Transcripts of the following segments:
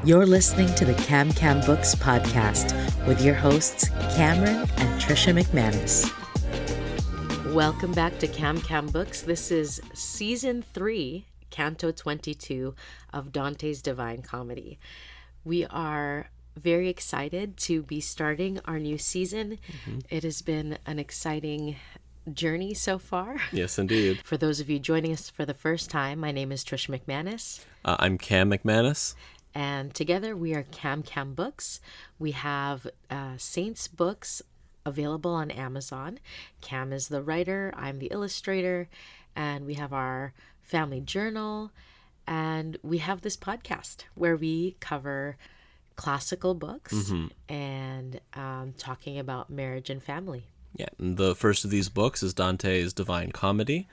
You're listening to the Camkam Books Podcast with your hosts, Cameron and Trisha McManus. Welcome back to Camkam Books. This is Season 3, Canto 22 of Dante's Divine Comedy. We are very excited to be starting our new season. It has been an exciting journey so far. Yes, indeed. For those of you joining us for the first time, my name is Trisha McManus. I'm Cam McManus. And together we are Camkam Books. We have Saints books available on Amazon. Cam is the writer, I'm the illustrator, and we have our family journal, and we have this podcast where we cover classical books and talking about marriage and family. Yeah, and the first of these books is Dante's Divine Comedy.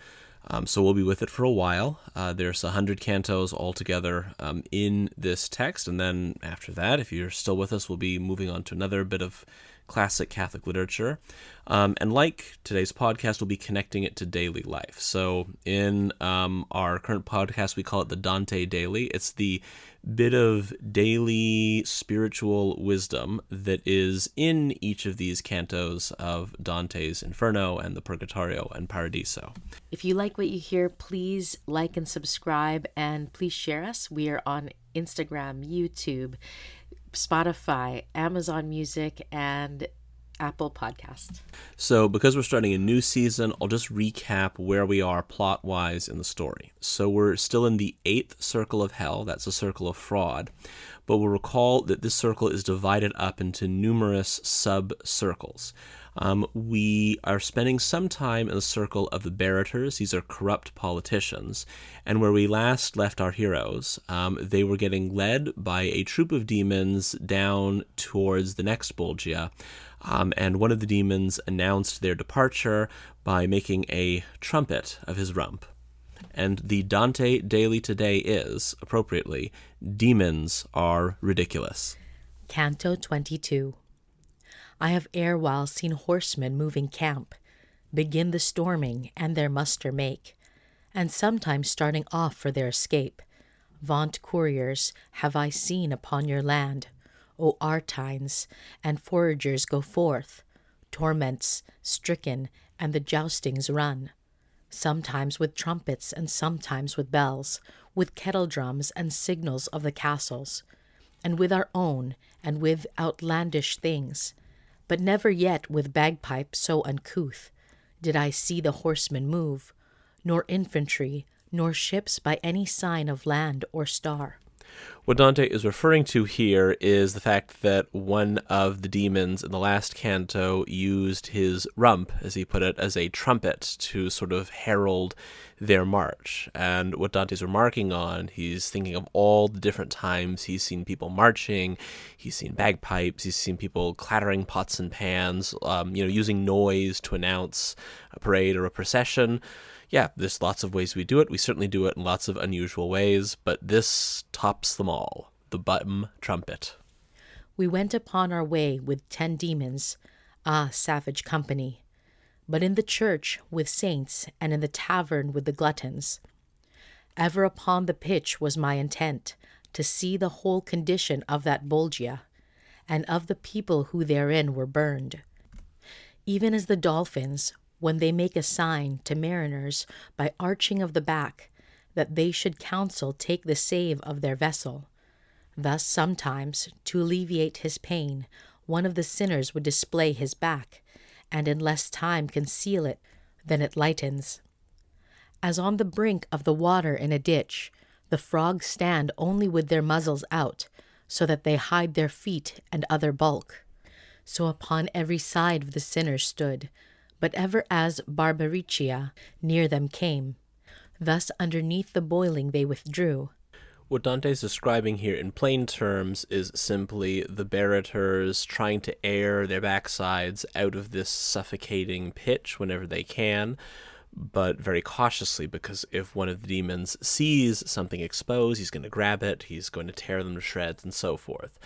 So we'll be with it for a while. There's 100 cantos altogether in this text, and then after that, if you're still with us, we'll be moving on to another bit of classic Catholic literature. And like today's podcast, we'll be connecting it to daily life. So in our current podcast, we call it the Dante Daily. It's the bit of daily spiritual wisdom that is in each of these cantos of Dante's Inferno and the Purgatorio and Paradiso. If you like what you hear, please like and subscribe, and please share us. We are on Instagram, YouTube, Spotify, Amazon Music, and Apple Podcast. So because we're starting a new season, I'll just recap where we are plot-wise in the story. So we're still in the 8th circle of hell. That's a circle of fraud. But we'll recall that this circle is divided up into numerous sub-circles. We are spending some time in the circle of the Barrators. These are corrupt politicians. And where we last left our heroes, they were getting led by a troop of demons down towards the next Bolgia. And one of the demons announced their departure by making a trumpet of his rump. And the Dante Daily today is, appropriately, Demons Are Ridiculous. Canto 22. I have erewhile seen horsemen moving camp, begin the storming and their muster make, and sometimes starting off for their escape. Vaunt couriers have I seen upon your land, O Artines, and foragers go forth, torments stricken, and the joustings run, sometimes with trumpets and sometimes with bells, with kettle drums and signals of the castles, and with our own and with outlandish things, but never yet with bagpipe so uncouth did I see the horsemen move, nor infantry, nor ships by any sign of land or star. What Dante is referring to here is the fact that one of the demons in the last canto used his rump, as he put it, as a trumpet to sort of herald their march. And what Dante's remarking on, he's thinking of all the different times he's seen people marching, he's seen bagpipes, he's seen people clattering pots and pans, using noise to announce a parade or a procession. Yeah, there's lots of ways we do it. We certainly do it in lots of unusual ways, but this tops them all, the bum trumpet. We went upon our way with 10 demons, savage company, but in the church with saints and in the tavern with the gluttons. Ever upon the pitch was my intent, to see the whole condition of that Bolgia, and of the people who therein were burned. Even as the dolphins, when they make a sign to mariners by arching of the back, that they should counsel take the save of their vessel. Thus sometimes, to alleviate his pain, one of the sinners would display his back, and in less time conceal it than it lightens. As on the brink of the water in a ditch, the frogs stand only with their muzzles out, so that they hide their feet and other bulk. So upon every side of the sinners stood, but ever as Barbaricia near them came, thus underneath the boiling they withdrew. What Dante's describing here in plain terms is simply the Barrators trying to air their backsides out of this suffocating pitch whenever they can, but very cautiously, because if one of the demons sees something exposed, he's going to grab it, he's going to tear them to shreds, and so forth.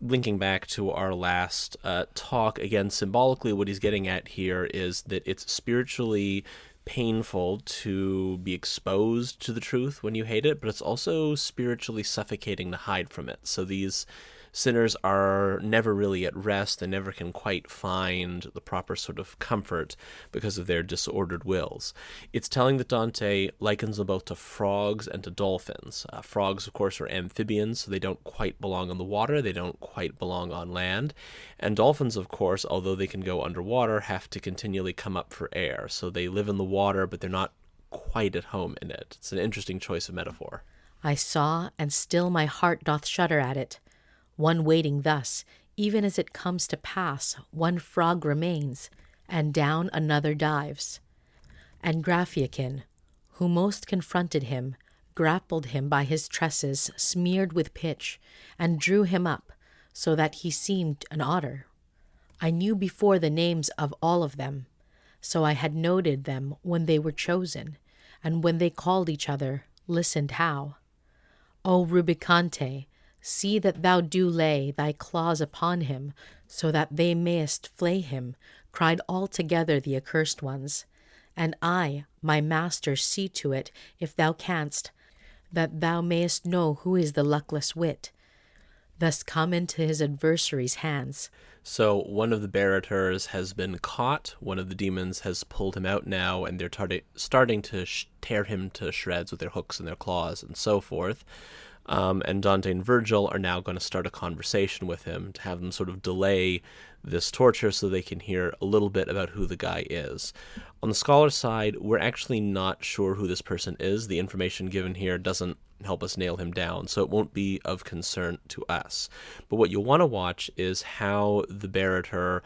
Linking back to our last talk, again, symbolically, what he's getting at here is that it's spiritually painful to be exposed to the truth when you hate it, but it's also spiritually suffocating to hide from it. So these sinners are never really at rest. They never can quite find the proper sort of comfort because of their disordered wills. It's telling that Dante likens them both to frogs and to dolphins. Frogs, of course, are amphibians, so they don't quite belong on the water. They don't quite belong on land. And dolphins, of course, although they can go underwater, have to continually come up for air. So they live in the water, but they're not quite at home in it. It's an interesting choice of metaphor. I saw, and still my heart doth shudder at it. One waiting thus, even as it comes to pass, one frog remains, and down another dives. And Graphiakin, who most confronted him, grappled him by his tresses smeared with pitch, and drew him up, so that he seemed an otter. I knew before the names of all of them, so I had noted them when they were chosen, and when they called each other, listened how. O Rubicante, see that thou do lay thy claws upon him, so that they mayest flay him, cried all together the accursed ones. And I, my master, see to it, if thou canst, that thou mayest know who is the luckless wit, thus come into his adversary's hands. So one of the Barrators has been caught, one of the demons has pulled him out now, and they're starting to tear him to shreds with their hooks and their claws and so forth. And Dante and Virgil are now going to start a conversation with him to have them sort of delay this torture so they can hear a little bit about who the guy is. On the scholar side, we're actually not sure who this person is. The information given here doesn't help us nail him down, so it won't be of concern to us. But what you'll want to watch is how the Barrator,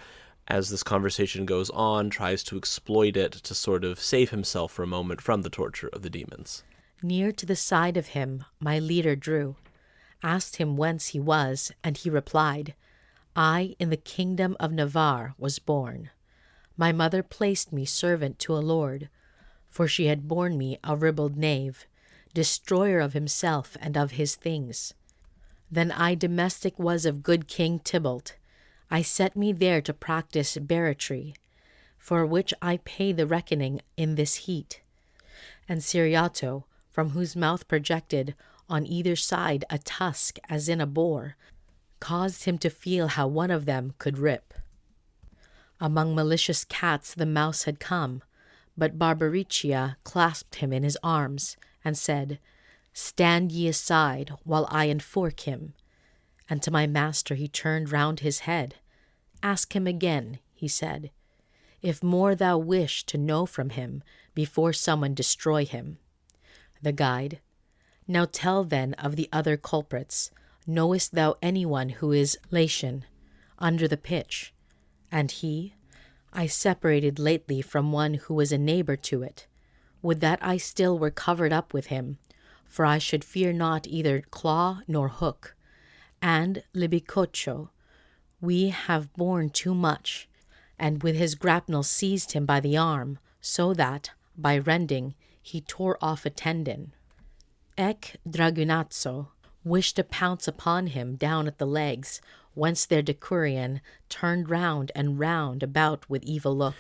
as this conversation goes on, tries to exploit it to sort of save himself for a moment from the torture of the demons. Near to the side of him my leader drew, asked him whence he was, and he replied, I in the kingdom of Navarre was born. My mother placed me servant to a lord, for she had borne me a ribald knave, destroyer of himself and of his things. Then I domestic was of good King Tybalt. I set me there to practice barratry, for which I pay the reckoning in this heat. And Ciriato, from whose mouth projected on either side a tusk as in a boar, caused him to feel how one of them could rip. Among malicious cats the mouse had come, but Barbaricia clasped him in his arms, and said, Stand ye aside, while I enfork him. And to my master he turned round his head. Ask him again, he said, if more thou wish to know from him, before someone destroy him. The guide, Now tell then of the other culprits. Knowest thou anyone who is Latian, under the pitch? And he, I separated lately from one who was a neighbor to it. Would that I still were covered up with him, for I should fear not either claw nor hook. And Libicoccio, we have borne too much, and with his grapnel seized him by the arm, so that, by rending, he tore off a tendon. Ec Dragunazzo wished to pounce upon him down at the legs, whence their decurion turned round and round about with evil look.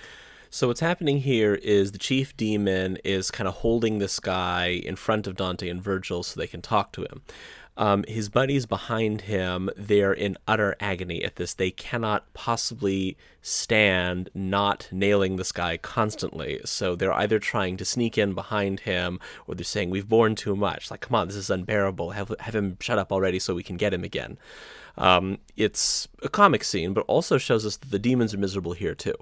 So what's happening here is the chief demon is kind of holding this guy in front of Dante and Virgil so they can talk to him. His buddies behind him, they're in utter agony at this. They cannot possibly stand not nailing this guy constantly. So they're either trying to sneak in behind him, or they're saying, we've borne too much. Like, come on, this is unbearable. Have him shut up already so we can get him again. It's a comic scene, but also shows us that the demons are miserable here too.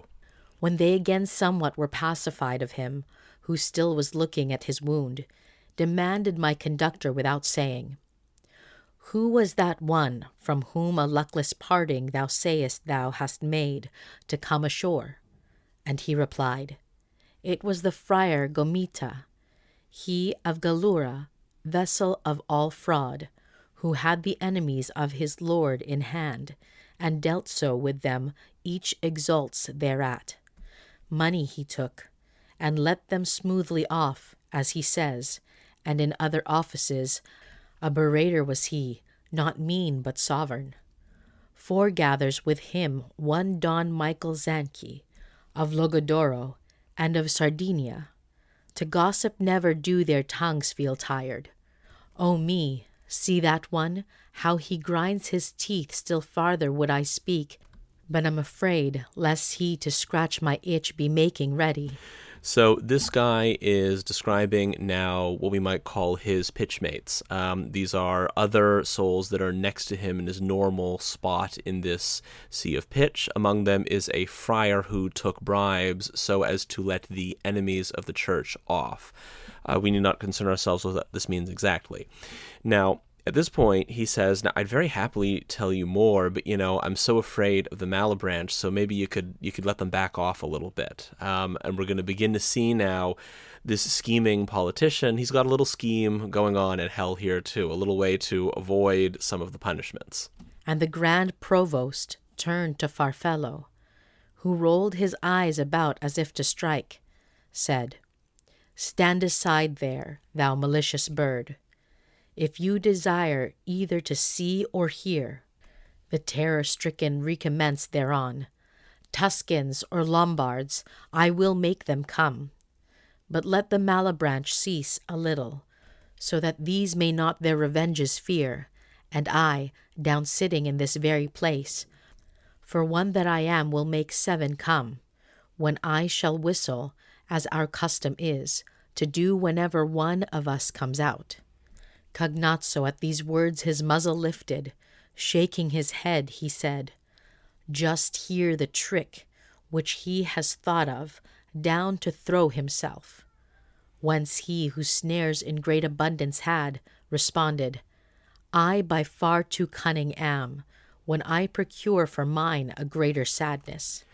When they again somewhat were pacified of him, who still was looking at his wound, demanded my conductor without saying, Who was that one from whom a luckless parting thou sayest thou hast made to come ashore? And he replied, It was the friar Gomita, he of Galura, vessel of all fraud, who had the enemies of his lord in hand, and dealt so with them, each exults thereat. Money he took, and let them smoothly off, as he says, and in other offices, a berater was he, not mean but sovereign. Foregathers with him one Don Michael Zanchi, of Logodoro, and of Sardinia, To gossip never do their tongues feel tired. O me, see that one, how he grinds his teeth. Still farther would I speak, but am afraid lest he to scratch my itch be making ready. So this guy is describing now what we might call his pitchmates. These are other souls that are next to him in his normal spot in this sea of pitch. Among them is a friar who took bribes so as to let the enemies of the church off. We need not concern ourselves with what this means exactly. Now, at this point, he says, now, I'd very happily tell you more, but, I'm so afraid of the Malebranche, so maybe you could let them back off a little bit. And we're going to begin to see now this scheming politician. He's got a little scheme going on in hell here, too, a little way to avoid some of the punishments. And the grand provost turned to Farfellow, who rolled his eyes about as if to strike, said, Stand aside there, thou malicious bird. If you desire either to see or hear, the terror-stricken recommence thereon. Tuscans or Lombards, I will make them come. But let the Malebranche cease a little, so that these may not their revenges fear, and I, down sitting in this very place, for one that I am will make 7 come, when I shall whistle, as our custom is, to do whenever one of us comes out. Cagnazzo at these words his muzzle lifted, shaking his head, he said, Just hear the trick which he has thought of, down to throw himself. Whence he who snares in great abundance had, responded, I by far too cunning am, when I procure for mine a greater sadness.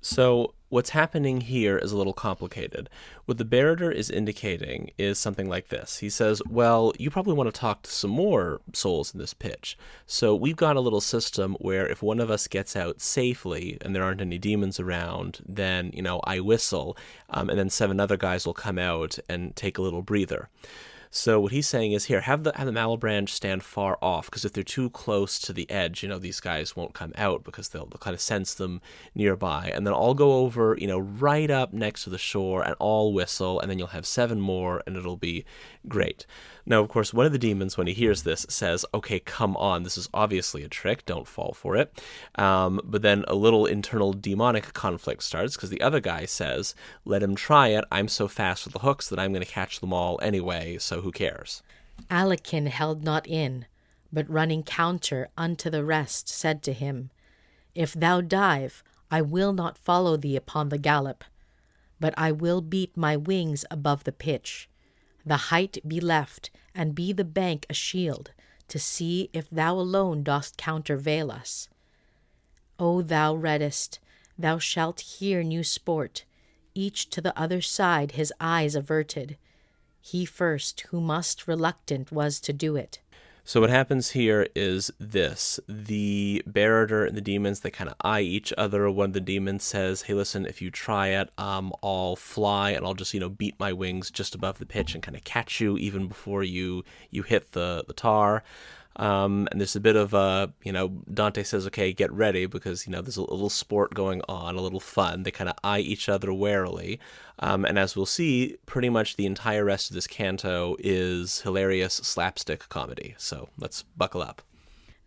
So what's happening here is a little complicated. What the Berator is indicating is something like this. He says, well, you probably want to talk to some more souls in this pitch. So we've got a little system where if one of us gets out safely and there aren't any demons around, then, I whistle, and then 7 other guys will come out and take a little breather. So what he's saying is here, have the Malebranche stand far off, because if they're too close to the edge, these guys won't come out because they'll kind of sense them nearby. And then I'll go over, right up next to the shore and I'll whistle, and then you'll have 7 more and it'll be great. Now, of course, one of the demons, when he hears this, says, okay, come on, this is obviously a trick, don't fall for it. But then a little internal demonic conflict starts, because the other guy says, let him try it, I'm so fast with the hooks that I'm going to catch them all anyway, so who cares? Alekin held not in, but running counter unto the rest, said to him, If thou dive, I will not follow thee upon the gallop, but I will beat my wings above the pitch. The height be left, and be the bank a shield, to see if thou alone dost countervail us. O thou reddest, thou shalt hear new sport, each to the other side his eyes averted. He first, who most reluctant was to do it. So what happens here is this. The Berator and the demons, they kind of eye each other. One of the demons says, hey, listen, if you try it, I'll fly and I'll just, beat my wings just above the pitch and kind of catch you even before you hit the tar. And there's a bit of Dante says, okay, get ready, because, there's a little sport going on, a little fun. They kind of eye each other warily. And as we'll see, pretty much the entire rest of this canto is hilarious slapstick comedy. So let's buckle up.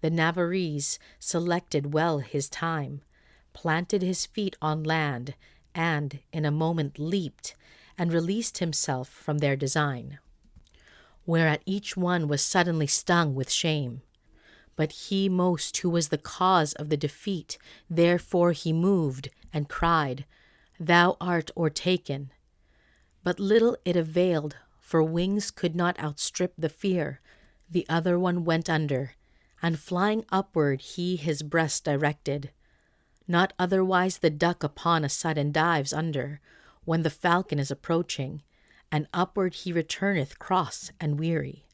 The Navarrese selected well his time, planted his feet on land, and in a moment leaped, and released himself from their design. Whereat each one was suddenly stung with shame. But he most who was the cause of the defeat, therefore he moved, and cried, Thou art o'ertaken. But little it availed, for wings could not outstrip the fear. The other one went under, and flying upward he his breast directed. Not otherwise the duck upon a sudden dives under, when the falcon is approaching, and upward he returneth cross and weary.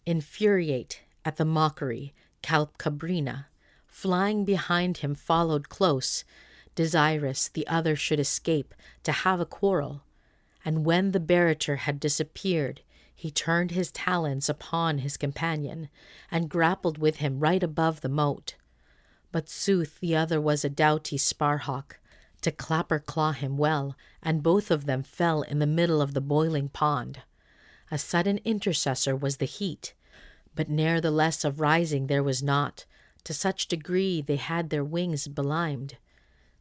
Infuriate at the mockery, Calcabrina, flying behind him, followed close, desirous the other should escape to have a quarrel. And when the Berator had disappeared, he turned his talons upon his companion, and grappled with him right above the moat. But sooth the other was a doughty sparhawk, to clapper claw him well, and both of them fell in the middle of the boiling pond. A sudden intercessor was the heat, but ne'er the less of rising there was not, to such degree they had their wings belimed.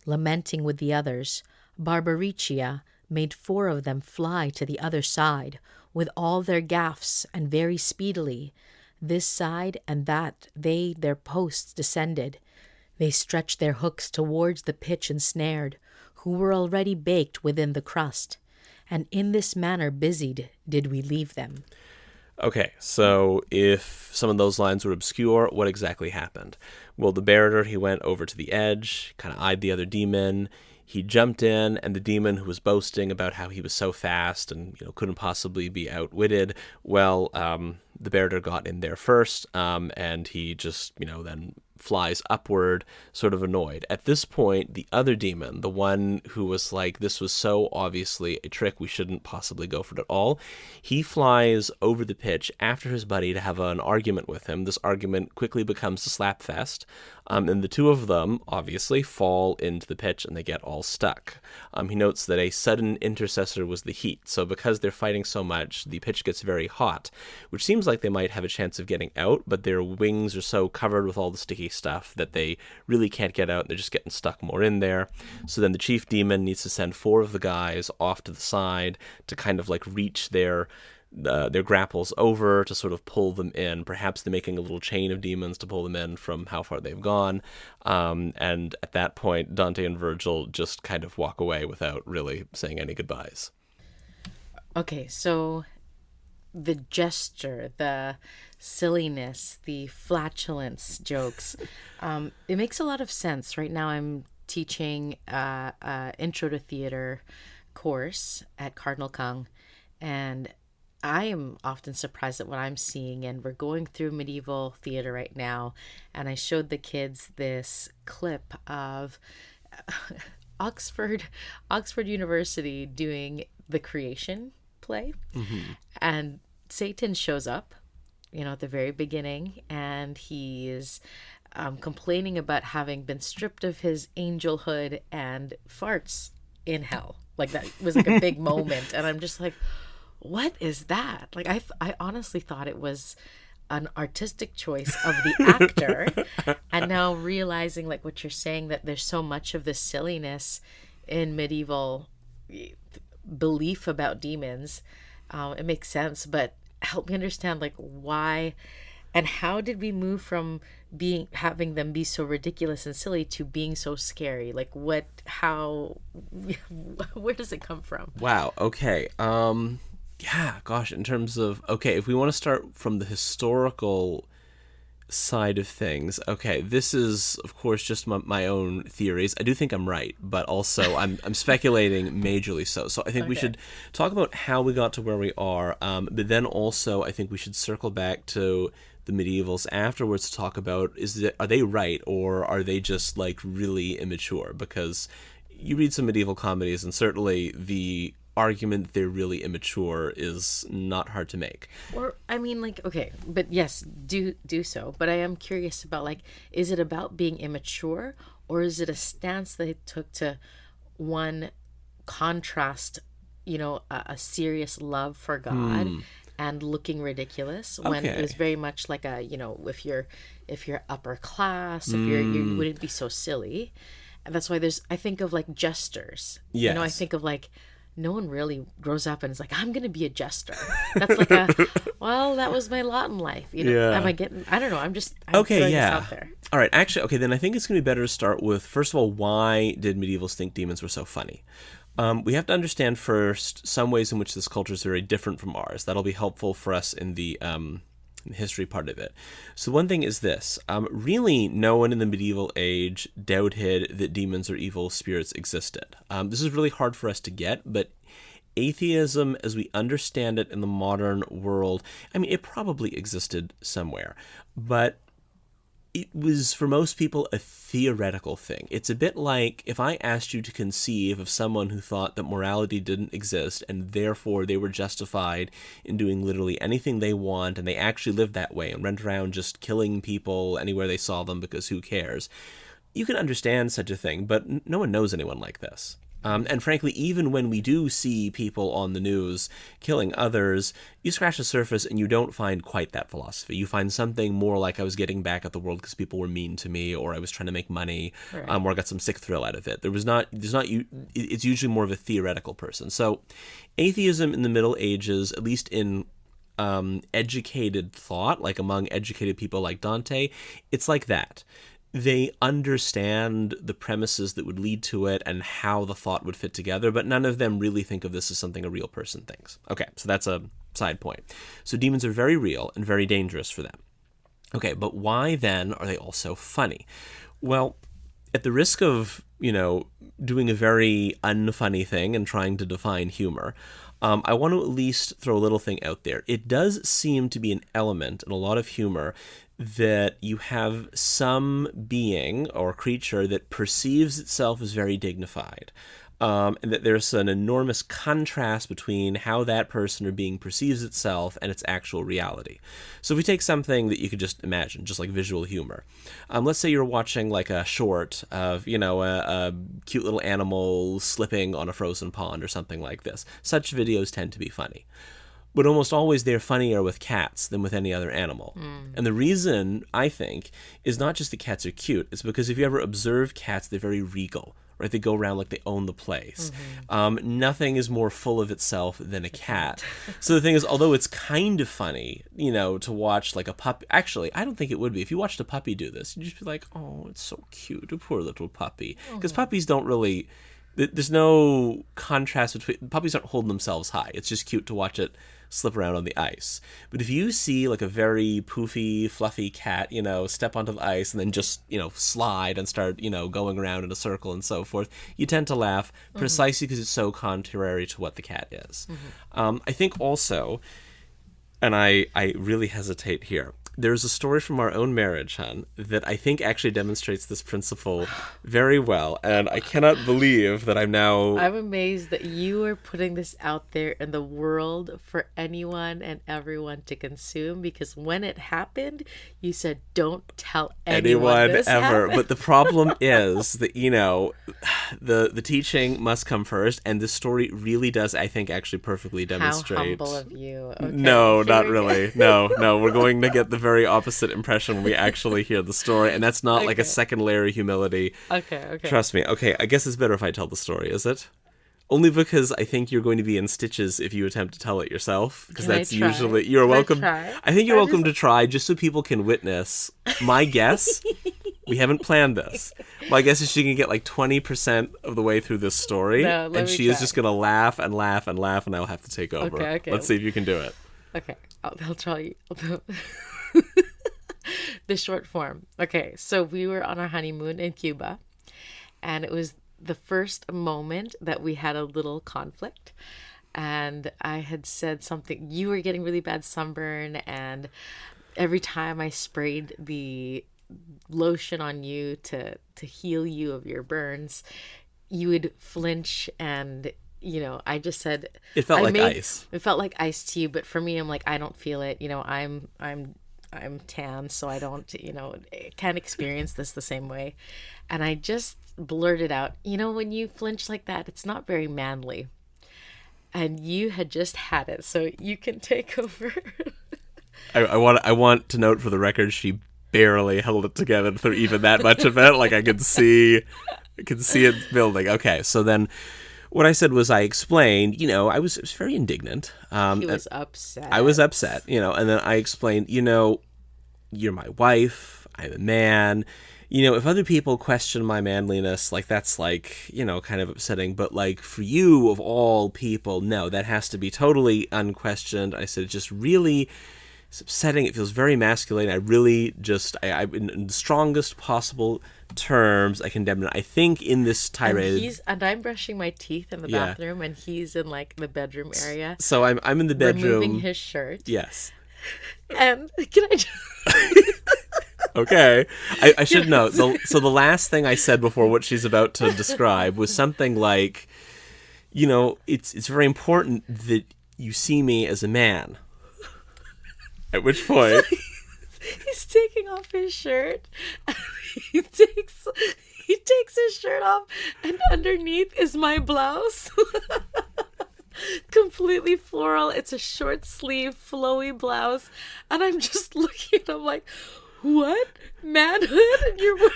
Lamenting with the others, Barbaricia made 4 of them fly to the other side, with all their gaffs, and very speedily. This side and that they their posts descended. They stretched their hooks towards the pitch ensnared, who were already baked within the crust, and in this manner busied did we leave them. Okay, so if some of those lines were obscure, what exactly happened? Well, the Barator, he went over to the edge, kind of eyed the other demon. He jumped in, and the demon who was boasting about how he was so fast and couldn't possibly be outwitted, well, the Barator got in there first, and he just then flies upward, sort of annoyed. At this point, the other demon, the one who was like, this was so obviously a trick, we shouldn't possibly go for it at all, he flies over the pitch after his buddy to have an argument with him. This argument quickly becomes a slap fest, and the 2 of them, obviously, fall into the pitch and they get all stuck. He notes that a sudden intercessor was the heat, so because they're fighting so much, the pitch gets very hot, which seems like they might have a chance of getting out, but their wings are so covered with all the sticky stuff that they really can't get out. They're just getting stuck more in there. So then the chief demon needs to send 4 of the guys off to the side to kind of like reach their grapples over to sort of pull them in. Perhaps they're making a little chain of demons to pull them in from how far they've gone. And at that point, Dante and Virgil just kind of walk away without really saying any goodbyes. Okay, so the gesture, the silliness, the flatulence jokes, it makes a lot of sense. Right now I'm teaching a intro to theater course at Cardinal Kung, and I am often surprised at what I'm seeing, and we're going through medieval theater right now, and I showed the kids this clip of Oxford University doing the Creation play, and Satan shows up, at the very beginning, and he is complaining about having been stripped of his angelhood and farts in hell. Like, that was like a big moment, and I'm just like, what is that? Like, I honestly thought it was an artistic choice of the actor, and now realizing, like what you're saying, that there's so much of this silliness in medieval belief about demons, it makes sense. But help me understand, like, why and how did we move from having them be so ridiculous and silly to being so scary? Like, where does it come from? Wow. Okay. Yeah, gosh, in terms of, okay, if we want to start from the historical side of things, okay, this is, of course, just my own theories. I do think I'm right, but also I'm speculating majorly so. So I think we should talk about how we got to where we are, but then also I think we should circle back to the medievals afterwards to talk about, are they right, or are they just, like, really immature? Because you read some medieval comedies, and certainly the argument they're really immature is not hard to make. Or, I mean, like, okay, but yes, do so. But I am curious about, like, is it about being immature, or is it a stance they took to, one, contrast, a serious love for God and looking ridiculous, when it was very much like a, if you're upper class, if you wouldn't be so silly. And that's why I think of, like, jesters. Yes. I think of, like, no one really grows up and is like, I'm going to be a jester. That's like well, that was my lot in life. Yeah. Am I getting, I don't know. I'm throwing this out there. All right. Actually, okay, then I think it's going to be better to start with, first of all, why did medievals think demons were so funny? We have to understand first some ways in which this culture is very different from ours. That'll be helpful for us in the history part of it. So one thing is this. Really, no one in the medieval age doubted that demons or evil spirits existed. This is really hard for us to get, but atheism, as we understand it in the modern world, I mean, it probably existed somewhere, but it was, for most people, a theoretical thing. It's a bit like if I asked you to conceive of someone who thought that morality didn't exist and therefore they were justified in doing literally anything they want, and they actually lived that way and went around just killing people anywhere they saw them because who cares? you can understand such a thing, but no one knows anyone like this. And frankly, even when we do see people on the news killing others, you scratch the surface and you don't find quite that philosophy. You find something more like I was getting back at the world because people were mean to me, or I was trying to make money, Right. or I got some sick thrill out of it. It's usually more of a theoretical person. So atheism in the Middle Ages, at least in educated thought, like among educated people like Dante, it's like that. They understand the premises that would lead to it and how the thought would fit together, but none of them really think of this as something a real person thinks. Okay, so that's a side point. So demons are very real and very dangerous for them. Okay, but why then are they also funny? Well, at the risk of, doing a very unfunny thing and trying to define humor, I want to at least throw a little thing out there. It does seem to be an element in a lot of humor that you have some being or creature that perceives itself as very dignified. And that there's an enormous contrast between how that person or being perceives itself and its actual reality. So if we take something that you could just imagine, just like visual humor. Let's say you're watching like a short of, a cute little animal slipping on a frozen pond or something like this. Such videos tend to be funny. But almost always they're funnier with cats than with any other animal. And the reason, I think, is not just that cats are cute. It's because if you ever observe cats, they're very regal, right? They go around like they own the place. Nothing is more full of itself than a cat. So the thing is, although it's kind of funny, to watch like a puppy. Actually, I don't think it would be. If you watched a puppy do this, you'd just be like, oh, it's so cute, a poor little puppy. Because puppies don't really... There's no contrast between... Puppies aren't holding themselves high. It's just cute to watch it slip around on the ice. But if you see like a very poofy, fluffy cat, step onto the ice and then just, slide and start, going around in a circle and so forth, you tend to laugh precisely because it's so contrary to what the cat is. I think also, and I really hesitate here, there's a story from our own marriage, hon, that I think actually demonstrates this principle very well, and I cannot believe that I'm amazed that you are putting this out there in the world for anyone and everyone to consume, because when it happened, you said, don't tell anyone this ever. happened. But the problem is that, the teaching must come first, and this story really does, I think, actually perfectly demonstrate... How humble of you. Okay, no, not really. No, we're going to get the very opposite impression when we actually hear the story, and that's not like a second layer of humility. Okay. Trust me. Okay, I guess it's better if I tell the story, is it? Only because I think you're going to be in stitches if you attempt to tell it yourself, because that's usually... You're welcome. I think you're welcome to try, just so people can witness. My guess... We haven't planned this. My guess is she can get like 20% of the way through this story, and she is just going to laugh and laugh and laugh, and I'll have to take over. Okay. Let's see if you can do it. Okay, I'll try you. The short form. Okay, so we were on our honeymoon in Cuba, and it was the first moment that we had a little conflict. And I had said something, you were getting really bad sunburn, and every time I sprayed the lotion on you to heal you of your burns, you would flinch, and I just said it felt like ice. It felt like ice to you, but for me, I'm like, I don't feel it. I'm tan, so I don't, can't experience this the same way. And I just blurted out, when you flinch like that, it's not very manly. And you had just had it, so you can take over. I want to note for the record, she barely held it together through even that much of it. Like I could see it building. Okay, so then what I said was, I explained, I was very indignant. He was upset. I was upset, and then I explained, you're my wife, I'm a man. If other people question my manliness, like that's like, kind of upsetting. But like for you of all people, no, that has to be totally unquestioned. I said, just really... It's upsetting. It feels very masculine. I really just, I in the strongest possible terms, I condemn it. I think in this tirade... And I'm brushing my teeth in the bathroom, and he's in, like, the bedroom area. So I'm in the bedroom. Removing his shirt. Yes. And can I just... Okay. I should note. So the last thing I said before what she's about to describe was something like, it's very important that you see me as a man. At which point, he's taking off his shirt. And he takes his shirt off, and underneath is my blouse. Completely floral. It's a short sleeve, flowy blouse. And I'm just looking at him like, what? Manhood? And you're wearing...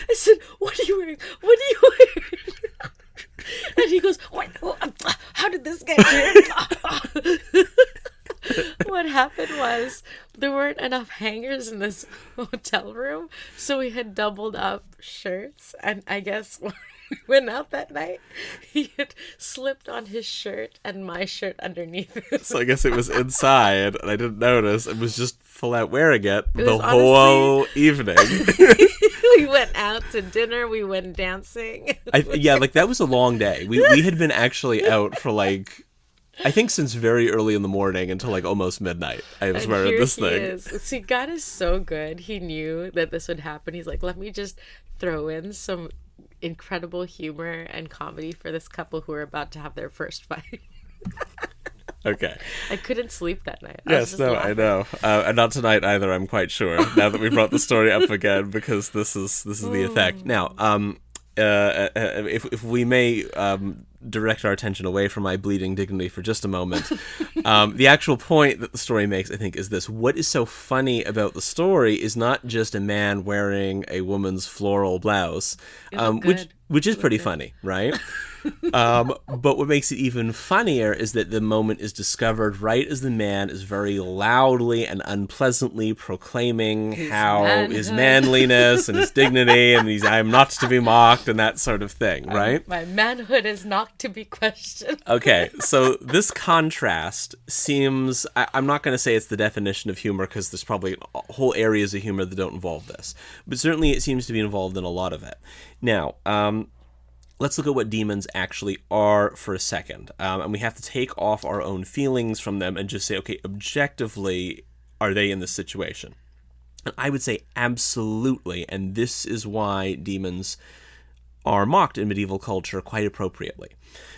I said, what are you wearing? What are you wearing? And he goes, what? How did this get here? What happened was there weren't enough hangers in this hotel room, so we had doubled up shirts, and I guess when we went out that night, he had slipped on his shirt and my shirt underneath it. So I guess it was inside, and I didn't notice. It was just full out wearing it the whole evening. We went out to dinner. We went dancing. Yeah, like that was a long day. We had been actually out for like, I think since very early in the morning until like almost midnight. I was wearing this thing. See, God is so good. He knew that this would happen. He's like, let me just throw in some incredible humor and comedy for this couple who are about to have their first fight. Okay. I couldn't sleep that night. Yes, no, laughing. I know. And not tonight either, I'm quite sure, now that we brought the story up again, because this is the effect. Now, if we may direct our attention away from my bleeding dignity for just a moment, the actual point that the story makes, I think, is this. What is so funny about the story is not just a man wearing a woman's floral blouse, which is pretty funny, right? But what makes it even funnier is that the moment is discovered right as the man is very loudly and unpleasantly proclaiming his manliness and his dignity, and I am not to be mocked, and that sort of thing, right? My manhood is not to be questioned. Okay, so this contrast seems, I'm not going to say it's the definition of humor, because there's probably whole areas of humor that don't involve this, but certainly it seems to be involved in a lot of it. Now, let's look at what demons actually are for a second. And we have to take off our own feelings from them and just say, okay, objectively, are they in this situation? And I would say absolutely, and this is why demons are mocked in medieval culture quite appropriately.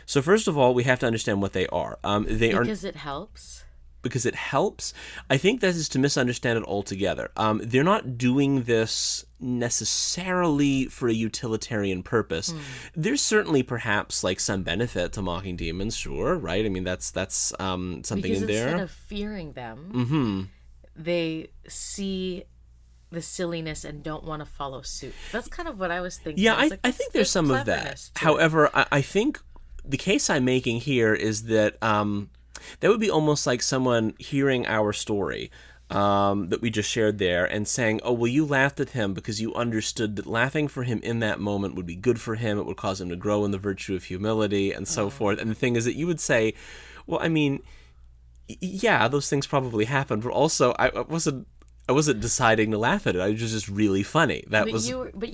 So first of all, we have to understand what they are. Because it helps? Because it helps? I think that is to misunderstand it altogether. They're not doing this necessarily for a utilitarian purpose. There's certainly perhaps like some benefit to mocking demons, sure, right? I mean, that's something because in there. Instead of fearing them, they see the silliness and don't want to follow suit. That's kind of what I was thinking. Yeah, I think there's some of that. However, I think the case I'm making here is that that would be almost like someone hearing our story that we just shared there and saying, oh, well, you laughed at him because you understood that laughing for him in that moment would be good for him. It would cause him to grow in the virtue of humility and so forth. And the thing is that you would say, well, I mean, yeah, those things probably happened, but also I wasn't deciding to laugh at it. It was just really funny. But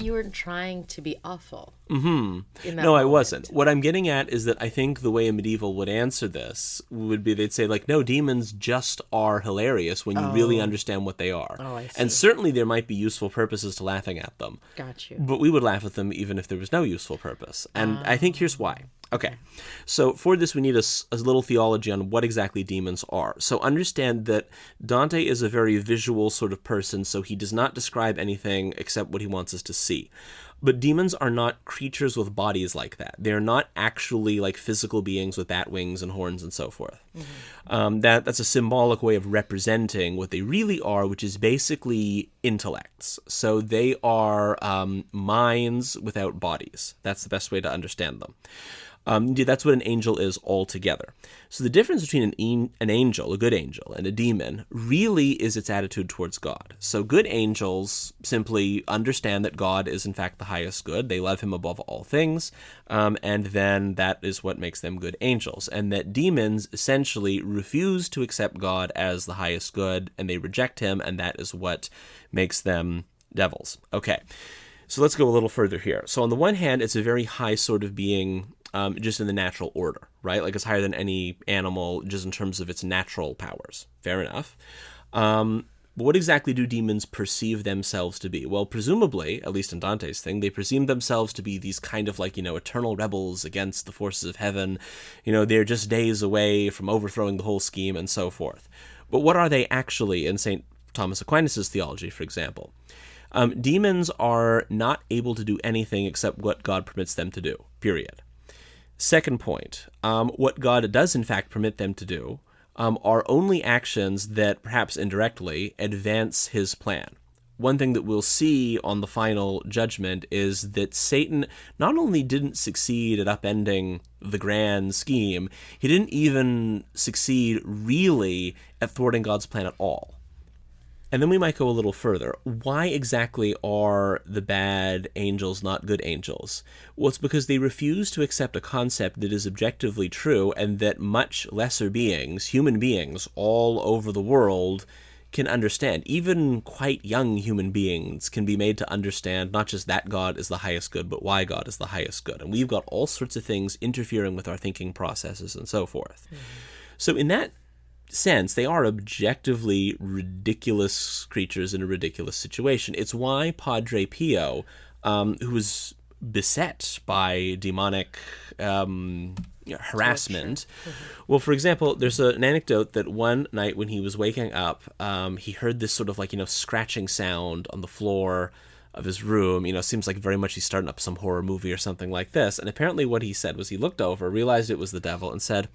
you weren't trying to be awful. No, I wasn't. What I'm getting at is that I think the way a medieval would answer this would be they'd say, like, no, demons just are hilarious when you really understand what they are. Oh, I see. And certainly there might be useful purposes to laughing at them. Got you. But we would laugh at them even if there was no useful purpose. And I think here's why. Okay, so for this we need a little theology on what exactly demons are. So understand that Dante is a very visual sort of person, so he does not describe anything except what he wants us to see. But demons are not creatures with bodies like that. They're not actually like physical beings with bat wings and horns and so forth. That's a symbolic way of representing what they really are, which is basically intellects. So they are minds without bodies. That's the best way to understand them. That's what an angel is altogether. So the difference between an angel, a good angel, and a demon really is its attitude towards God. So good angels simply understand that God is in fact the highest good. They love him above all things, and then that is what makes them good angels. And that demons essentially refuse to accept God as the highest good, and they reject him, and that is what makes them devils. Okay, so let's go a little further here. So on the one hand, it's a very high sort of being, just in the natural order, right? Like it's higher than any animal just in terms of its natural powers. Fair enough. But what exactly do demons perceive themselves to be? Well, presumably, at least in Dante's thing, they perceive themselves to be these kind of like, eternal rebels against the forces of heaven. They're just days away from overthrowing the whole scheme and so forth. But what are they actually in St. Thomas Aquinas' theology, for example. Demons are not able to do anything except what God permits them to do, period. Second point, what God does in fact permit them to do are only actions that, perhaps indirectly, advance his plan. One thing that we'll see on the final judgment is that Satan not only didn't succeed at upending the grand scheme, he didn't even succeed really at thwarting God's plan at all. And then we might go a little further. Why exactly are the bad angels not good angels? Well, it's because they refuse to accept a concept that is objectively true and that much lesser beings, human beings, all over the world can understand. Even quite young human beings can be made to understand not just that God is the highest good, but why God is the highest good. And we've got all sorts of things interfering with our thinking processes and so forth. Mm-hmm. So in that sense, they are objectively ridiculous creatures in a ridiculous situation. It's why Padre Pio, who was beset by demonic harassment. Well, for example, there's an anecdote that one night when he was waking up, he heard this sort of scratching sound on the floor of his room. Seems like very much he's starting up some horror movie or something like this. And apparently what he said was he looked over, realized it was the devil, and said,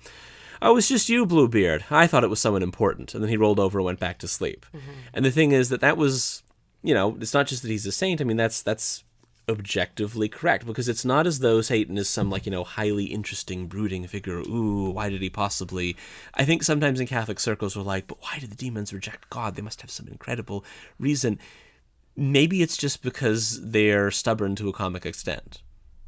"Oh, it's just you, Bluebeard. I thought it was someone important." And then he rolled over and went back to sleep. Mm-hmm. And the thing is that was, it's not just that he's a saint. I mean, that's objectively correct, because it's not as though Satan is some highly interesting brooding figure. Ooh, why did he possibly? I think sometimes in Catholic circles we're like, but why did the demons reject God? They must have some incredible reason. Maybe it's just because they're stubborn to a comic extent.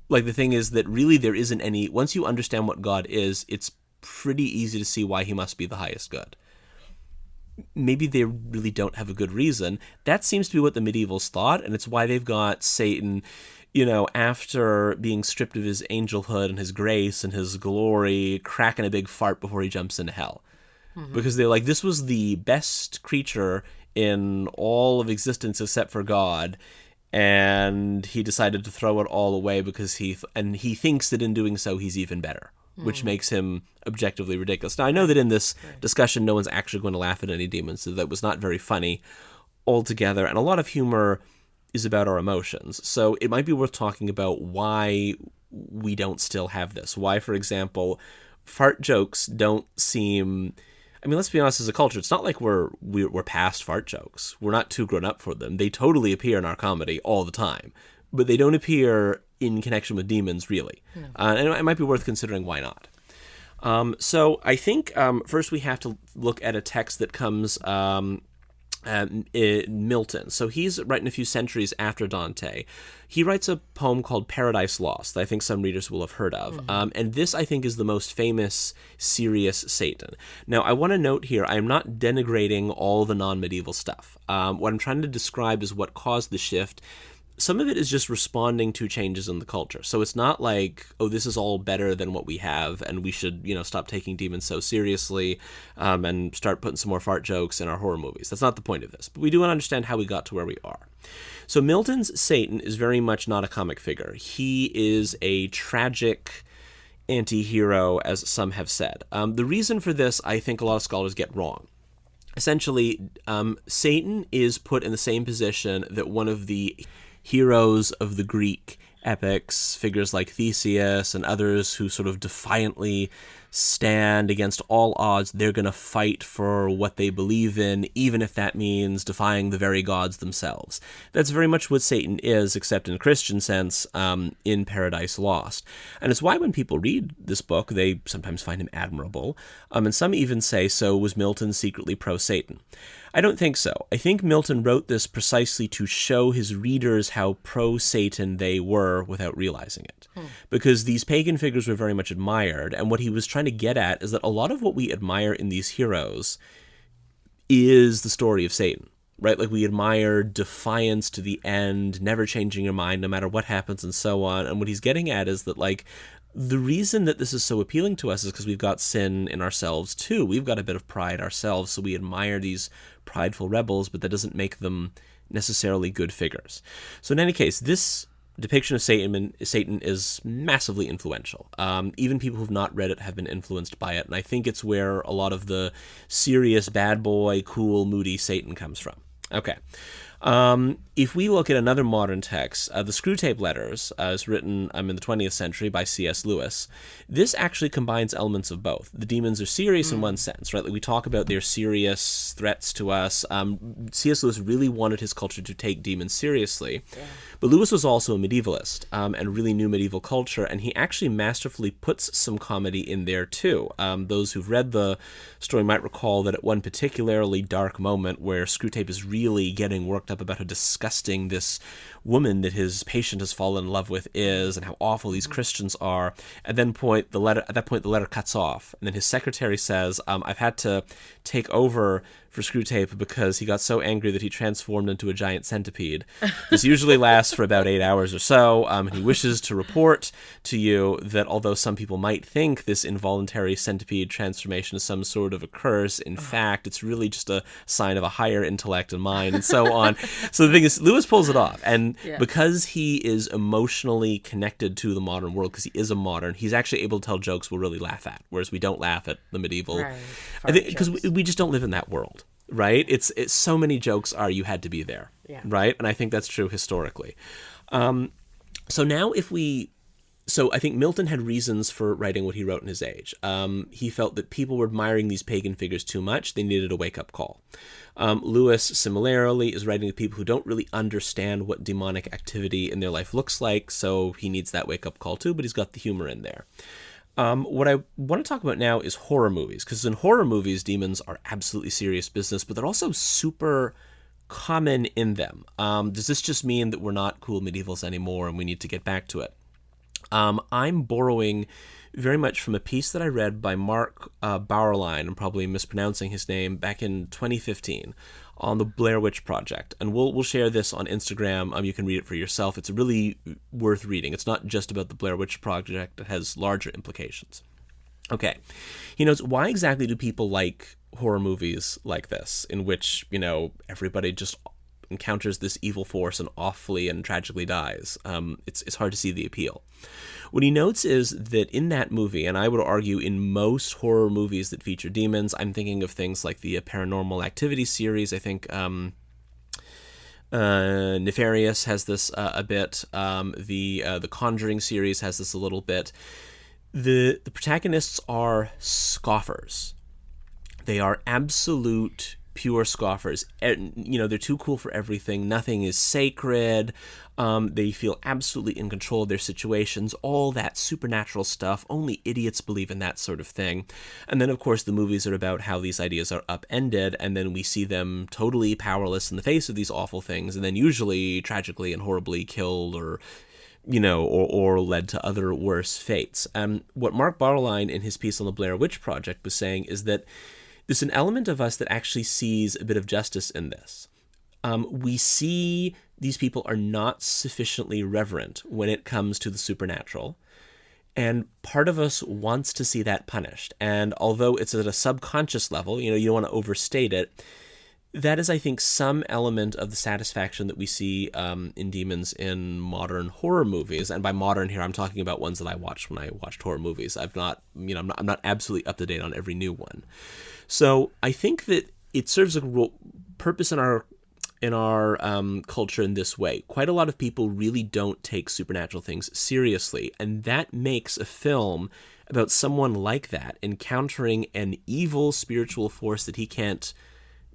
The thing is that really there isn't any, once you understand what God is, it's pretty easy to see why he must be the highest good. Maybe they really don't have a good reason. That seems to be what the medievals thought, and it's why they've got Satan, after being stripped of his angelhood and his grace and his glory, cracking a big fart before he jumps into hell. Mm-hmm. Because they're like, this was the best creature in all of existence except for God, and he decided to throw it all away because he thinks that in doing so he's even better, which makes him objectively ridiculous. Now, I know that in this discussion, no one's actually going to laugh at any demons, so that was not very funny altogether. And a lot of humor is about our emotions. So it might be worth talking about why we don't still have this. Why, for example, fart jokes don't seem... I mean, let's be honest, as a culture, it's not like we're past fart jokes. We're not too grown up for them. They totally appear in our comedy all the time. But they don't appear in connection with demons, really. No. And it might be worth considering why not. So I think first we have to look at a text that comes Milton. So he's writing a few centuries after Dante. He writes a poem called Paradise Lost that I think some readers will have heard of. Mm-hmm. And this, I think, is the most famous serious Satan. Now, I want to note here, I am not denigrating all the non-medieval stuff. What I'm trying to describe is what caused the shift. Some of it is just responding to changes in the culture. So it's not like, oh, this is all better than what we have, and we should, stop taking demons so seriously and start putting some more fart jokes in our horror movies. That's not the point of this. But we do want to understand how we got to where we are. So Milton's Satan is very much not a comic figure. He is a tragic anti-hero, as some have said. The reason for this, I think a lot of scholars get wrong. Essentially, Satan is put in the same position that one of the heroes of the Greek epics, figures like Theseus and others who sort of defiantly stand against all odds. They're going to fight for what they believe in, even if that means defying the very gods themselves. That's very much what Satan is, except in a Christian sense, in Paradise Lost. And it's why when people read this book, they sometimes find him admirable. And some even say, so was Milton secretly pro-Satan? I don't think so. I think Milton wrote this precisely to show his readers how pro-Satan they were without realizing it. Because these pagan figures were very much admired, and what he was trying to get at is that a lot of what we admire in these heroes is the story of Satan, right? We admire defiance to the end, never changing your mind no matter what happens, and so on. And what he's getting at is that, the reason that this is so appealing to us is because we've got sin in ourselves too. We've got a bit of pride ourselves, so we admire these prideful rebels, but that doesn't make them necessarily good figures. So in any case, this depiction of Satan is massively influential. Even people who've not read it have been influenced by it, and I think it's where a lot of the serious, bad boy, cool, moody Satan comes from. Okay. If we look at another modern text, the Screwtape Letters, is written in the 20th century by C.S. Lewis. This actually combines elements of both. The demons are serious in one sense, right? Like we talk about their serious threats to us. C.S. Lewis really wanted his culture to take demons seriously. Yeah. But Lewis was also a medievalist and really knew medieval culture, and he actually masterfully puts some comedy in there too. Those who've read the story might recall that at one particularly dark moment where Screwtape is really getting worked up about how disgusting this woman that his patient has fallen in love with is and how awful these Christians are. At that point, the letter cuts off. And then his secretary says, I've had to take over for Screwtape because he got so angry that he transformed into a giant centipede. This usually lasts for about 8 hours or so. And he wishes to report to you that although some people might think this involuntary centipede transformation is some sort of a curse, in fact, it's really just a sign of a higher intellect and mind and so on. So the thing is, Lewis pulls it off. And because he is emotionally connected to the modern world, because he is a modern, he's actually able to tell jokes we'll really laugh at, whereas we don't laugh at the medieval. Right. I think because we just don't live in that world, right? It's so many jokes are you had to be there, right? And I think that's true historically. So I think Milton had reasons for writing what he wrote in his age. He felt that people were admiring these pagan figures too much. They needed a wake-up call. Lewis, similarly, is writing to people who don't really understand what demonic activity in their life looks like, so he needs that wake-up call too, but he's got the humor in there. What I want to talk about now is horror movies, because in horror movies, demons are absolutely serious business, but they're also super common in them. Does this just mean that we're not cool medievals anymore and we need to get back to it? I'm borrowing very much from a piece that I read by Mark Bauerlein, I'm probably mispronouncing his name, back in 2015 on the Blair Witch Project. And we'll share this on Instagram. You can read it for yourself. It's really worth reading. It's not just about the Blair Witch Project. It has larger implications. Okay. He notes, why exactly do people like horror movies like this, in which, everybody just encounters this evil force and awfully and tragically dies? It's hard to see the appeal. What he notes is that in that movie, and I would argue in most horror movies that feature demons, I'm thinking of things like the Paranormal Activity series. I think Nefarious has this a bit. The Conjuring series has this a little bit. The protagonists are scoffers. They are absolute pure scoffers. They're too cool for everything. Nothing is sacred. They feel absolutely in control of their situations. All that supernatural stuff. Only idiots believe in that sort of thing. And then, of course, the movies are about how these ideas are upended, and then we see them totally powerless in the face of these awful things, and then usually tragically and horribly killed or led to other worse fates. What Mark Bauerlein in his piece on the Blair Witch Project was saying is that there's an element of us that actually sees a bit of justice in this. We see these people are not sufficiently reverent when it comes to the supernatural, and part of us wants to see that punished. And although it's at a subconscious level, you don't want to overstate it, that is, I think, some element of the satisfaction that we see in demons in modern horror movies. And by modern here, I'm talking about ones that I watched when I watched horror movies. I'm not absolutely up to date on every new one. So I think that it serves a purpose in our culture in this way. Quite a lot of people really don't take supernatural things seriously, and that makes a film about someone like that encountering an evil spiritual force that he can't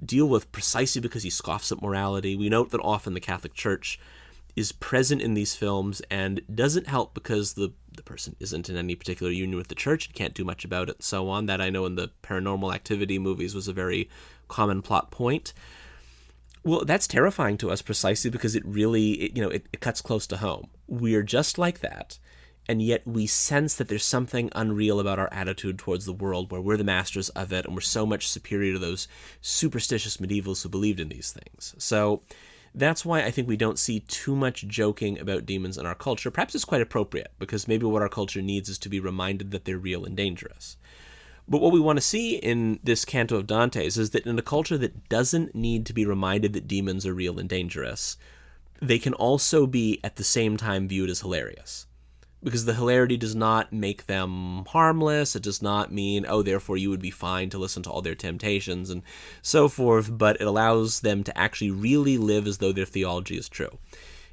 deal with precisely because he scoffs at morality. We note that often the Catholic Church is present in these films and doesn't help because the person isn't in any particular union with the church and can't do much about it and so on. That I know in the Paranormal Activity movies was a very common plot point. Well, that's terrifying to us precisely because it really, it cuts close to home. We're just like that, and yet we sense that there's something unreal about our attitude towards the world where we're the masters of it and we're so much superior to those superstitious medievals who believed in these things. So that's why I think we don't see too much joking about demons in our culture. Perhaps it's quite appropriate, because maybe what our culture needs is to be reminded that they're real and dangerous. But what we want to see in this Canto of Dante's is that in a culture that doesn't need to be reminded that demons are real and dangerous, they can also be at the same time viewed as hilarious. Because the hilarity does not make them harmless. It does not mean, oh, therefore you would be fine to listen to all their temptations and so forth, but it allows them to actually really live as though their theology is true.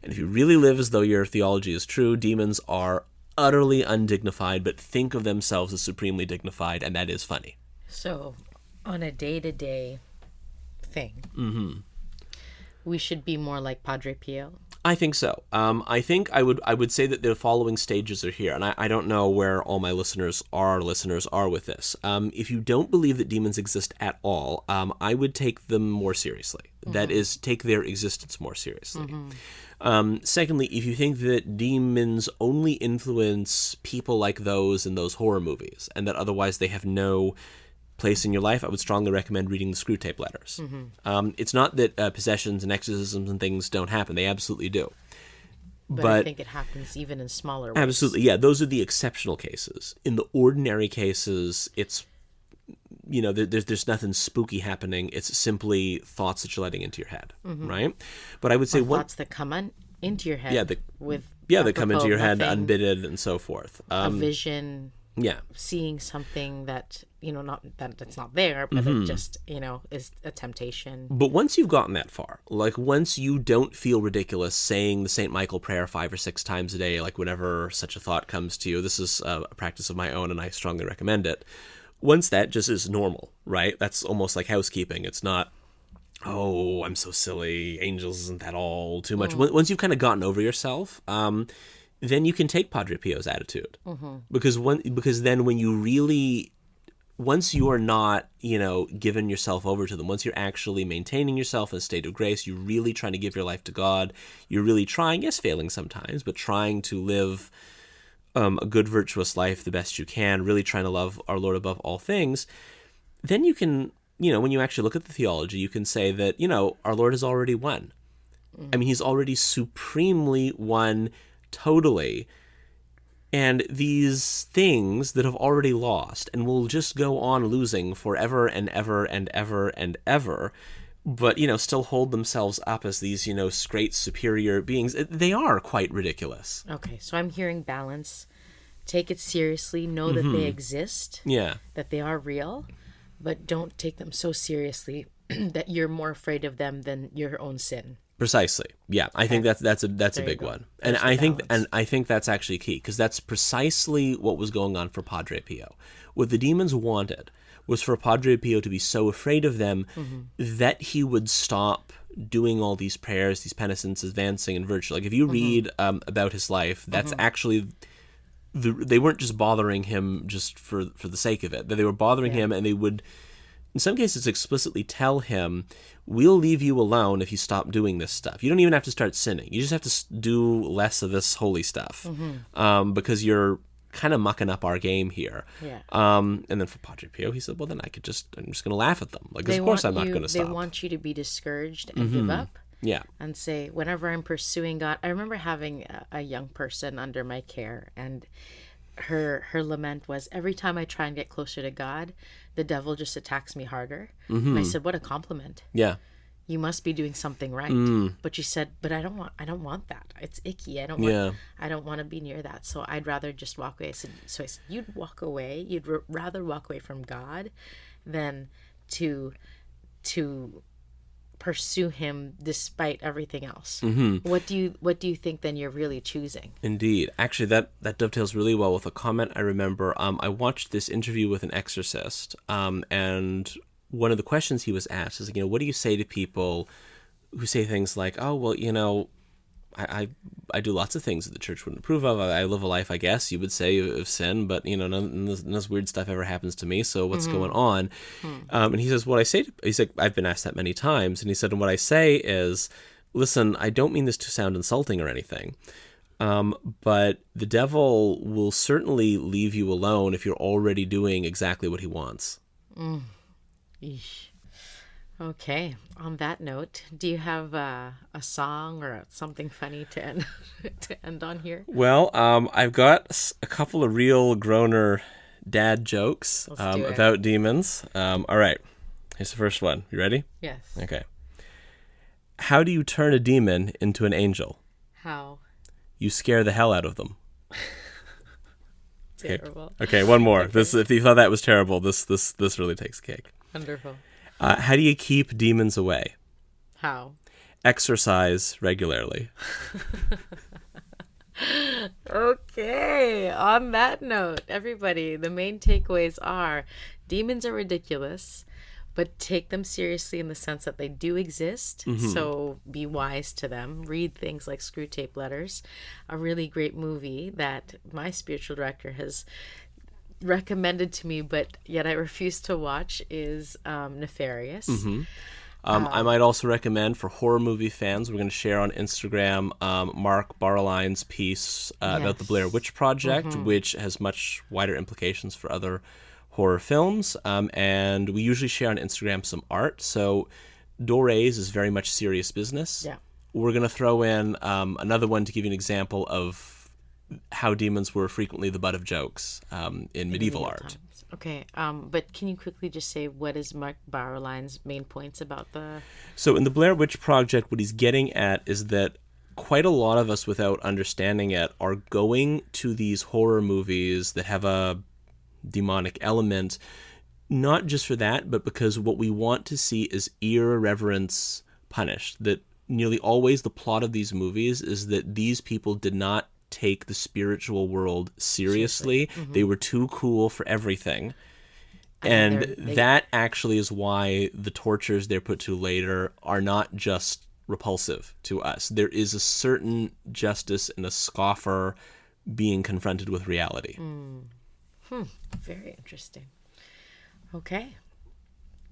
And if you really live as though your theology is true, demons are utterly undignified, but think of themselves as supremely dignified, and that is funny. So, on a day-to-day thing, we should be more like Padre Pio. I think so. I think I would say that the following stages are here, and I don't know where all my listeners are with this. If you don't believe that demons exist at all, I would take them more seriously. That is, take their existence more seriously. Secondly, if you think that demons only influence people like those in those horror movies, and that otherwise they have no place in your life, I would strongly recommend reading the Screwtape Letters. It's not that possessions and exorcisms and things don't happen. They absolutely do. But I think it happens even in smaller ways. Absolutely, yeah. Those are the exceptional cases. In the ordinary cases, it's, there's nothing spooky happening. It's simply thoughts that you're letting into your head, right? But I would say thoughts that come into your head. That come into your head unbidden and so forth. A vision. Yeah. Seeing something that, not that's not there, but it just, is a temptation. But once you've gotten that far, like once you don't feel ridiculous saying the St. Michael prayer 5 or 6 times a day, like whenever such a thought comes to you, this is a practice of my own and I strongly recommend it. Once that just is normal, right? That's almost like housekeeping. It's not, oh, I'm so silly. Angels isn't that all too much. Once you've kind of gotten over yourself, then you can take Padre Pio's attitude. Because then when you really, once you are not, giving yourself over to them, once you're actually maintaining yourself in a state of grace, you're really trying to give your life to God, you're really trying, yes, failing sometimes, but trying to live a good, virtuous life the best you can, really trying to love our Lord above all things, then you can, when you actually look at the theology, you can say that, our Lord has already won. I mean, he's already supremely won totally. And these things that have already lost and will just go on losing forever and ever and ever and ever, but, still hold themselves up as these, great superior beings, they are quite ridiculous. Okay, so I'm hearing balance. Take it seriously. Know that they exist. Yeah. That they are real, but don't take them so seriously that you're more afraid of them than your own sin. Precisely. Yeah, I think that's a big one. And I think that's actually key, because that's precisely what was going on for Padre Pio. What the demons wanted was for Padre Pio to be so afraid of them that he would stop doing all these prayers, these penances, Dante and Virgil. Like if you read about his life, that's actually they weren't just bothering him just for the sake of it. They were bothering him, and they would, in some cases, explicitly tell him, we'll leave you alone if you stop doing this stuff. You don't even have to start sinning. You just have to do less of this holy stuff because you're kind of mucking up our game here. Yeah. And then for Padre Pio, he said, well, then I'm just going to laugh at them. Like, of course I'm not going to stop. They want you to be discouraged and give up. Yeah. And say, whenever I'm pursuing God, I remember having a young person under my care, and her lament was, every time I try and get closer to God, the devil just attacks me harder. And I said, what a compliment. Yeah. You must be doing something right. But she said, but I don't want that. It's icky. I don't want to be near that. So I'd rather just walk away. So I said, you'd walk away. You'd rather walk away from God than to pursue him despite everything else. What do you think then you're really choosing? Indeed. Actually, that dovetails really well with a comment I remember. I watched this interview with an exorcist, and one of the questions he was asked is, what do you say to people who say things like, oh, well, I do lots of things that the church wouldn't approve of. I live a life, I guess you would say, of sin, but none of this weird stuff ever happens to me. So what's going on? And he says, he's like, I've been asked that many times. And he said, and what I say is, listen, I don't mean this to sound insulting or anything. But the devil will certainly leave you alone if you're already doing exactly what he wants. Eesh. Okay. On that note, do you have a song or something funny to end on here? Well, I've got a couple of real groaner dad jokes about demons. All right. Here's the first one. You ready? Yes. Okay. How do you turn a demon into an angel? How? You scare the hell out of them. Terrible. Okay, one more. Okay. This, if you thought that was terrible, this really takes cake. Wonderful. How do you keep demons away? How? Exercise regularly. Okay, on that note, everybody, the main takeaways are demons are ridiculous, but take them seriously in the sense that they do exist. So be wise to them. Read things like Screwtape Letters, a really great movie that my spiritual director has recommended to me, but yet I refuse to watch, is Nefarious. I might also recommend for horror movie fans, we're going to share on Instagram Mark Barline's piece about the Blair Witch Project, which has much wider implications for other horror films. And we usually share on Instagram some art. So Dorays is very much serious business. Yeah. We're going to throw in another one to give you an example of how demons were frequently the butt of jokes in medieval art. Times. Okay, but can you quickly just say what is Mark Barline's main points about the... So in the Blair Witch Project, what he's getting at is that quite a lot of us, without understanding it, are going to these horror movies that have a demonic element, not just for that, but because what we want to see is irreverence punished. That nearly always the plot of these movies is that these people did not take the spiritual world seriously. They were too cool for everything. And that actually is why the tortures they're put to later are not just repulsive to us. There is a certain justice in a scoffer being confronted with reality. Very interesting. Okay.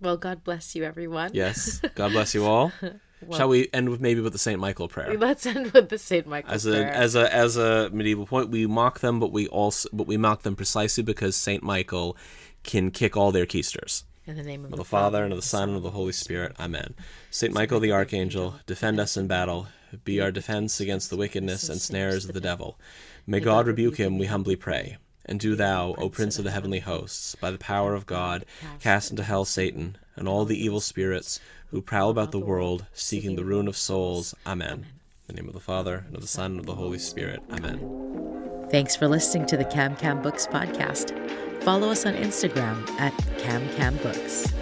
Well, God bless you, everyone. Yes. God bless you all. Shall we end with the St. Michael prayer? Let's end with the St. Michael prayer. As a medieval point, we mock them, but we mock them precisely because St. Michael can kick all their keisters. In the name of the Father, and of the Son, and of the Holy Spirit. Amen. St. Michael the Archangel, defend us in battle. Be our defense against the wickedness and snares of the devil. May God rebuke him, we humbly pray. And do thou, O Prince of the heavenly hosts, by the power of God, cast into hell Satan and all the evil spirits who prowl about the world, seeking the ruin of souls. Amen. In the name of the Father, and of the Son, and of the Holy Spirit. Amen. Thanks for listening to the Camkam Books Podcast. Follow us on Instagram at Camkam Books.